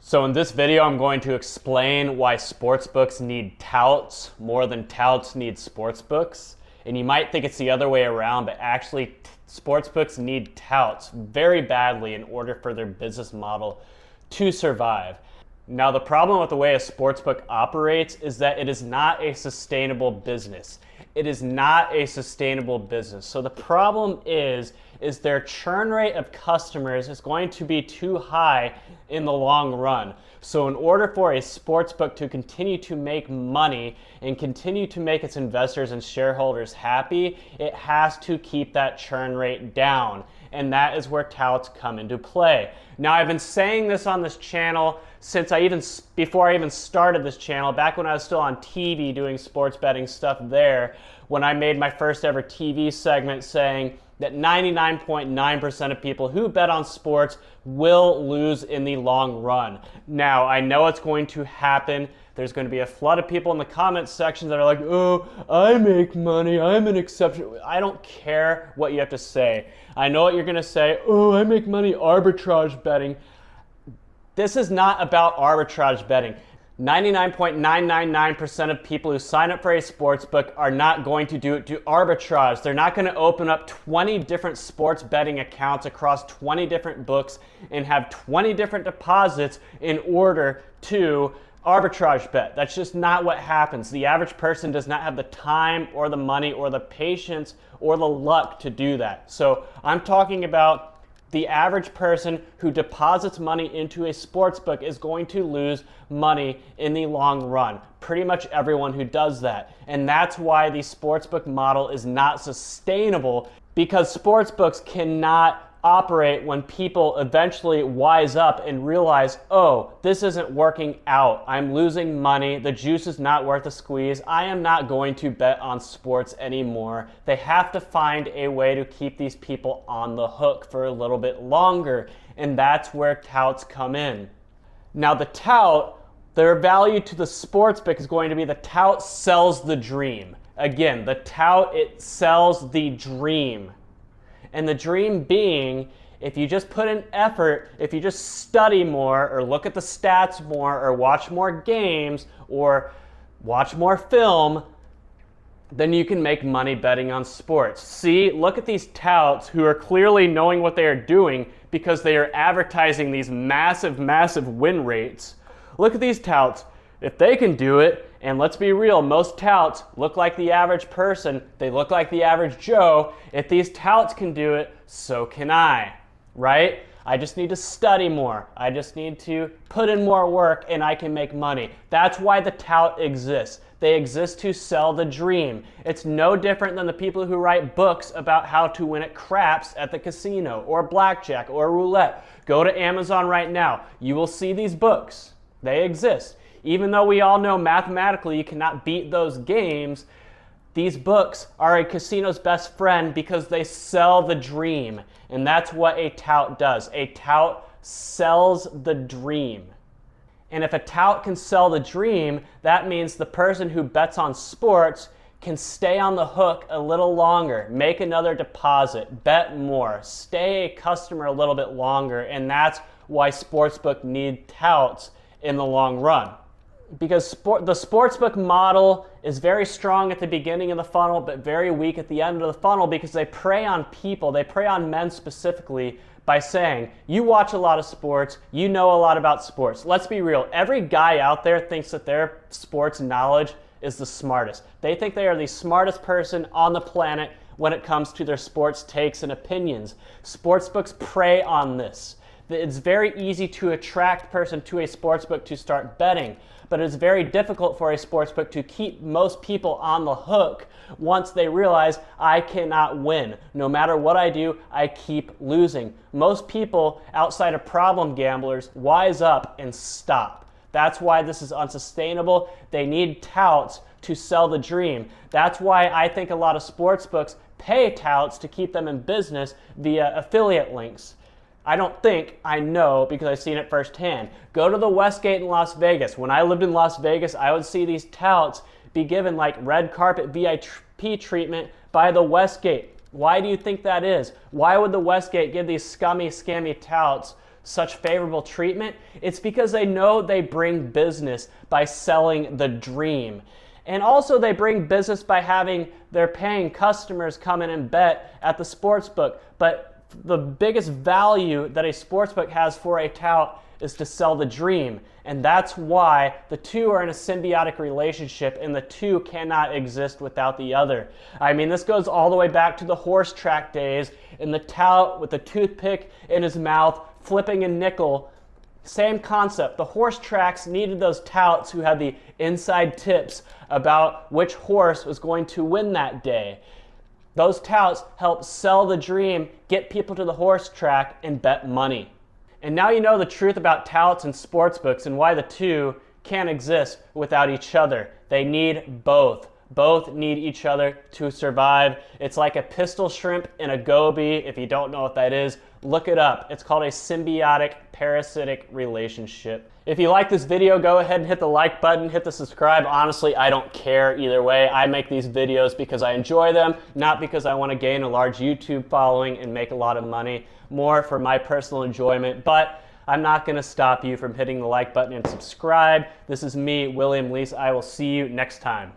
So in this video, I'm going to explain why sportsbooks need touts more than touts need sportsbooks. And you might think it's the other way around, but actually sportsbooks need touts very badly in order for their business model to survive. Now, the problem with the way a sportsbook operates is that it is not a sustainable business. It is not a sustainable business. So the problem is their churn rate of customers is going to be too high in the long run. So in order for a sportsbook to continue to make money and continue to make its investors and shareholders happy, it has to keep that churn rate down. And that is where touts come into play. Now, I've been saying this on this channel since before I even started this channel, back when I was still on TV doing sports betting stuff there, when I made my first ever TV segment saying that 99.9% of people who bet on sports will lose in the long run. Now, I know it's going to happen. There's going to be a flood of people in the comments section that are like, oh, I make money, I'm an exception. I don't care what you have to say. I know what you're going to say, oh, I make money arbitrage betting. This is not about arbitrage betting. 99.999% of people who sign up for a sportsbook are not going to do it to arbitrage. They're not going to open up 20 different sports betting accounts across 20 different books and have 20 different deposits in order to arbitrage bet. That's just not what happens. The average person does not have the time or the money or the patience or the luck to do that. So I'm talking about the average person who deposits money into a sportsbook is going to lose money in the long run. Pretty much everyone who does that. And that's why the sportsbook model is not sustainable, because sportsbooks cannot operate when people eventually wise up and realize, oh, this isn't working out. I'm losing money. The juice is not worth the squeeze. I am not going to bet on sports anymore. They have to find a way to keep these people on the hook for a little bit longer. And that's where touts come in. Now, the tout, their value to the sportsbook is going to be the tout sells the dream. Again, the tout, it sells the dream. And the dream being, if you just put in effort, if you just study more or look at the stats more or watch more games or watch more film, then you can make money betting on sports. See, look at these touts who are clearly knowing what they are doing because they are advertising these massive, massive win rates. Look at these touts. If they can do it, and let's be real, most touts look like the average person. They look like the average Joe. If these touts can do it, so can I, right? I just need to study more. I just need to put in more work and I can make money. That's why the tout exists. They exist to sell the dream. It's no different than the people who write books about how to win at craps at the casino or blackjack or roulette. Go to Amazon right now. You will see these books. They exist. Even though we all know mathematically you cannot beat those games, these books are a casino's best friend because they sell the dream. And that's what a tout does. A tout sells the dream. And if a tout can sell the dream, that means the person who bets on sports can stay on the hook a little longer, make another deposit, bet more, stay a customer a little bit longer. And that's why sportsbook need touts in the long run. Because the sportsbook model is very strong at the beginning of the funnel, but very weak at the end of the funnel because they prey on people, they prey on men specifically by saying, you watch a lot of sports, you know a lot about sports. Let's be real, every guy out there thinks that their sports knowledge is the smartest. They think they are the smartest person on the planet when it comes to their sports takes and opinions. Sportsbooks prey on this. It's very easy to attract a person to a sportsbook to start betting, but it's very difficult for a sportsbook to keep most people on the hook once they realize I cannot win. No matter what I do, I keep losing. Most people outside of problem gamblers wise up and stop. That's why this is unsustainable. They need touts to sell the dream. That's why I think a lot of sportsbooks pay touts to keep them in business via affiliate links. I don't think, I know because I've seen it firsthand. Go to the Westgate in Las Vegas. When I lived in Las Vegas, I would see these touts be given like red carpet VIP treatment by the Westgate. Why do you think that is? Why would the Westgate give these scummy, scammy touts such favorable treatment? It's because they know they bring business by selling the dream. And also they bring business by having their paying customers come in and bet at the sportsbook. But the biggest value that a sportsbook has for a tout is to sell the dream. And that's why the two are in a symbiotic relationship, and the two cannot exist without the other. I mean, this goes all the way back to the horse track days, and the tout with the toothpick in his mouth, flipping a nickel. Same concept. The horse tracks needed those touts who had the inside tips about which horse was going to win that day. Those touts help sell the dream, get people to the horse track, and bet money. And now you know the truth about touts and sportsbooks and why the two can't exist without each other. They need both. Both need each other to survive. It's like a pistol shrimp and a goby. If you don't know what that is, look it up. It's called a symbiotic parasitic relationship. If you like this video, go ahead and hit the like button, hit the subscribe. Honestly, I don't care either way. I make these videos because I enjoy them, not because I want to gain a large YouTube following and make a lot of money, more for my personal enjoyment. But I'm not going to stop you from hitting the like button and subscribe. This is me, William Leese. I will see you next time.